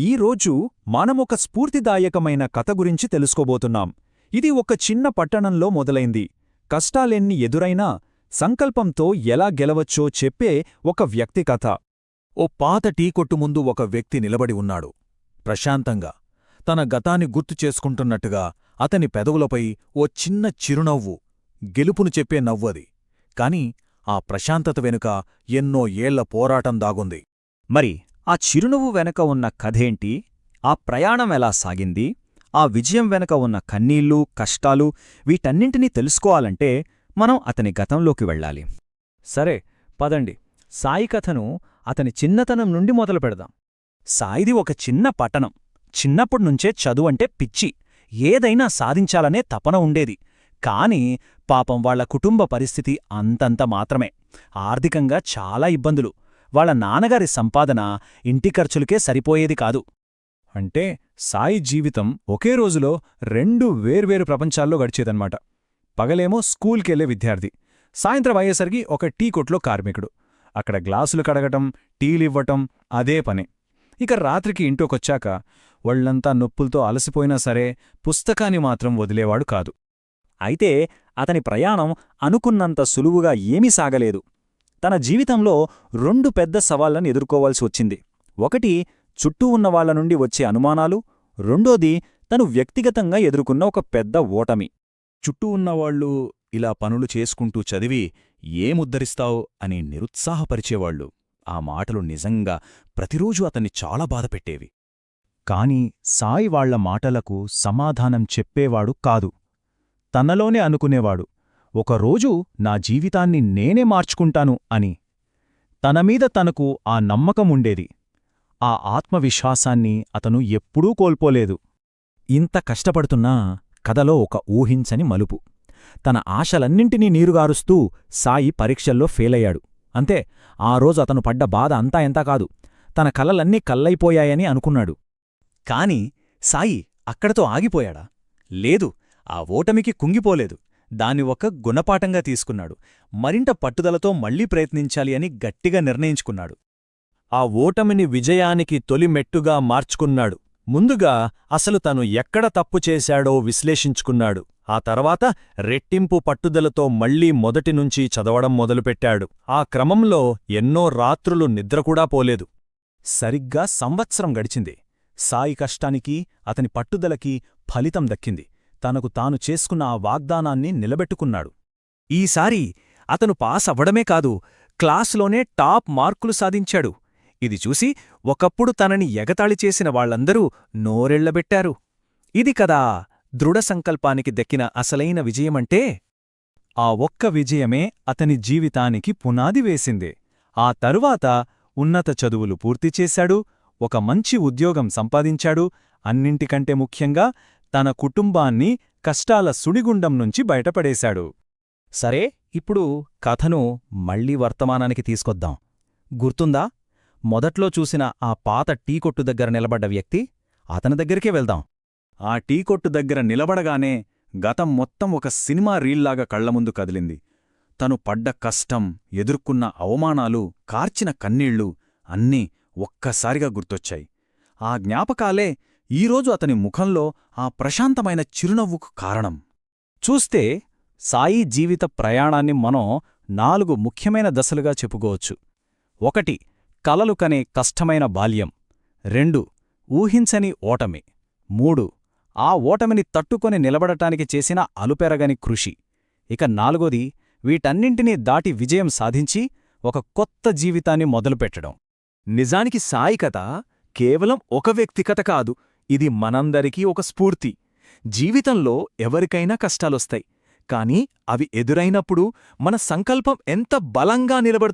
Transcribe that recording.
ఈరోజు మనమొక స్ఫూర్తిదాయకమైన కథ గురించి తెలుసుకోబోతున్నాం. ఇది ఒక చిన్న పట్టణంలో మొదలైంది. కష్టాలెన్ని ఎదురైనా సంకల్పంతో ఎలా గెలవచ్చో చెప్పే ఒక వ్యక్తి కథ. ఓ పాత టీ కొట్టు ముందు ఒక వ్యక్తి నిలబడి ఉన్నాడు. ప్రశాంతంగా, తన గతాన్ని గుర్తు చేసుకుంటున్నట్టుగా అతని పెదవులపై ఓ చిన్న చిరునవ్వు, గెలుపును చెప్పే నవ్వది. కాని ఆ ప్రశాంతత వెనుక ఎన్నో ఏళ్ల పోరాటం దాగుంది. మరి ఆ చిరునవ్వు వెనక ఉన్న కథేంటి? ఆ ప్రయాణం ఎలా సాగింది? ఆ విజయం వెనక ఉన్న కన్నీళ్లు, కష్టాలు, వీటన్నింటినీ తెలుసుకోవాలంటే మనం అతని గతంలోకి వెళ్ళాలి. సరే, పదండి. సాయి కథను అతని చిన్నతనం నుండి మొదలు పెడదాం. సాయిది ఒక చిన్న పట్టణం. చిన్నప్పుడ్నుంచే చదువంటే పిచ్చి, ఏదైనా సాధించాలనే తపన ఉండేది. కాని పాపం వాళ్ల కుటుంబ పరిస్థితి అంతంత మాత్రమే. ఆర్థికంగా చాలా ఇబ్బందులు. వాళ్ల నాన్నగారి సంపాదన ఇంటి ఖర్చులకే సరిపోయేది కాదు. అంటే సాయి జీవితం ఒకే రోజులో రెండు వేర్వేరు ప్రపంచాల్లో గడిచేదన్నమాట. పగలేమో స్కూల్కెళ్లే విద్యార్థి, సాయంత్రం అయ్యేసరికి ఒక టీ కొట్లో కార్మికుడు. అక్కడ గ్లాసులు కడగటం, టీలివ్వటం అదే పని. ఇక రాత్రికి ఇంటోకొచ్చాక ఒళ్లంతా నొప్పులతో అలసిపోయినా సరే పుస్తకాన్ని మాత్రం వదిలేవాడు కాదు. అయితే అతని ప్రయాణం అనుకున్నంత సులువుగా ఏమీ సాగలేదు. తన జీవితంలో రెండు పెద్ద సవాళ్లను ఎదుర్కోవాల్సి వచ్చింది. ఒకటి చుట్టూ ఉన్నవాళ్ల నుండి వచ్చే అనుమానాలు, రెండోది తను వ్యక్తిగతంగా ఎదుర్కొన్న ఒక పెద్ద ఓటమి. చుట్టూ ఉన్నవాళ్లు ఇలా పనులు చేసుకుంటూ చదివి ఏముద్ధరిస్తావు అని నిరుత్సాహపరిచేవాళ్లు. ఆ మాటలు నిజంగా ప్రతిరోజూ అతన్ని చాలా బాధపెట్టేవి. కాని సాయి వాళ్ల మాటలకు సమాధానం చెప్పేవాడు కాదు. తనలోనే అనుకునేవాడు, ఒకరోజు నా జీవితాన్ని నేనే మార్చుకుంటాను అని. తనమీద తనకు ఆ నమ్మకముండేది. ఆ ఆత్మవిశ్వాసాన్ని అతను ఎప్పుడూ కోల్పోలేదు. ఇంత కష్టపడుతున్నా కథలో ఒక ఊహించని మలుపు. తన ఆశలన్నింటినీ నీరుగారుస్తూ సాయి పరీక్షల్లో ఫెయిలయ్యాడు. అంతే, ఆ రోజు అతను పడ్డ బాధ అంతా ఎంతా కాదు. తన కలలన్నీ కల్లైపోయాయని అనుకున్నాడు. కాని సాయి అక్కడతో ఆగిపోయాడా? లేదు. ఆ ఓటమికి కుంగిపోలేదు. దాన్ని ఒక గుణపాఠంగా తీసుకున్నాడు. మరింత పట్టుదలతో మళ్లీ ప్రయత్నించాలి అని గట్టిగా నిర్ణయించుకున్నాడు. ఆ ఓటమిని విజయానికి తొలి మెట్టుగా మార్చుకున్నాడు. ముందుగా అసలు తను ఎక్కడ తప్పు చేశాడో విశ్లేషించుకున్నాడు. ఆ తర్వాత రెట్టింపు పట్టుదలతో మళ్లీ మొదటినుంచి చదవడం మొదలుపెట్టాడు. ఆ క్రమంలో ఎన్నో రాత్రులు నిద్రకూడా పోలేదు. సరిగ్గా సంవత్సరం గడిచింది. సాయి కష్టానికి, అతని పట్టుదలకి ఫలితం దక్కింది. తనకు తాను చేసుకున్న ఆ వాగ్దానాన్ని నిలబెట్టుకున్నాడు. ఈసారి అతను పాస్ అవ్వడమే కాదు, క్లాసులోనే టాప్ మార్కులు సాధించాడు. ఇది చూసి ఒకప్పుడు తనని ఎగతాళి చేసిన వాళ్లందరూ నోరెళ్లబెట్టారు. ఇది కదా దృఢ సంకల్పానికి దక్కిన అసలైన విజయమంటే? ఆ ఒక్క విజయమే అతని జీవితానికి పునాది వేసిందే. ఆ తరువాత ఉన్నత చదువులు పూర్తిచేశాడు, ఒక మంచి ఉద్యోగం సంపాదించాడు. అన్నింటికంటే ముఖ్యంగా తన కుటుంబాన్ని కష్టాల సుడిగుండం నుంచి బయటపడేశాడు. సరే, ఇప్పుడు కథను మళ్లీ వర్తమానానికి తీసుకొద్దాం. గుర్తుందా? మొదట్లో చూసిన ఆ పాత టీ కొట్టు దగ్గర నిలబడ్డ వ్యక్తి? అతని దగ్గరికే వెళ్దాం. ఆ టీ కొట్టు దగ్గర నిలబడగానే గతం మొత్తం ఒక సినిమా రీల్లాగా కళ్లముందు కదిలింది. తను పడ్డ కష్టం, ఎదుర్కొన్న అవమానాలు, కార్చిన కన్నీళ్లు అన్నీ ఒక్కసారిగా గుర్తొచ్చాయి. ఆ జ్ఞాపకాలే ఈరోజు అతని ముఖంలో ఆ ప్రశాంతమైన చిరునవ్వుకు కారణం. చూస్తే సాయి జీవిత ప్రయాణాన్ని మనం 4 ముఖ్యమైన దశలుగా చెప్పుకోవచ్చు. 1. కలలు కనే కష్టమైన బాల్యం. 2. ఊహించని ఓటమి. 3. ఆ ఓటమిని తట్టుకొని నిలబడటానికి చేసిన అలుపెరగని కృషి. ఇక 4ది, వీటన్నింటినీ దాటి విజయం సాధించి ఒక కొత్త జీవితాన్ని మొదలుపెట్టడం. నిజానికి సాయి కథ కేవలం ఒక వ్యక్తి కథ కాదు, ఇది మనందరికీ ఒక స్ఫూర్తి. జీవితంలో ఎవరికైనా కష్టాలొస్తాయి, కానీ అవి ఎదురైనప్పుడు మన సంకల్పం ఎంత బలంగా నిలబడుతుందో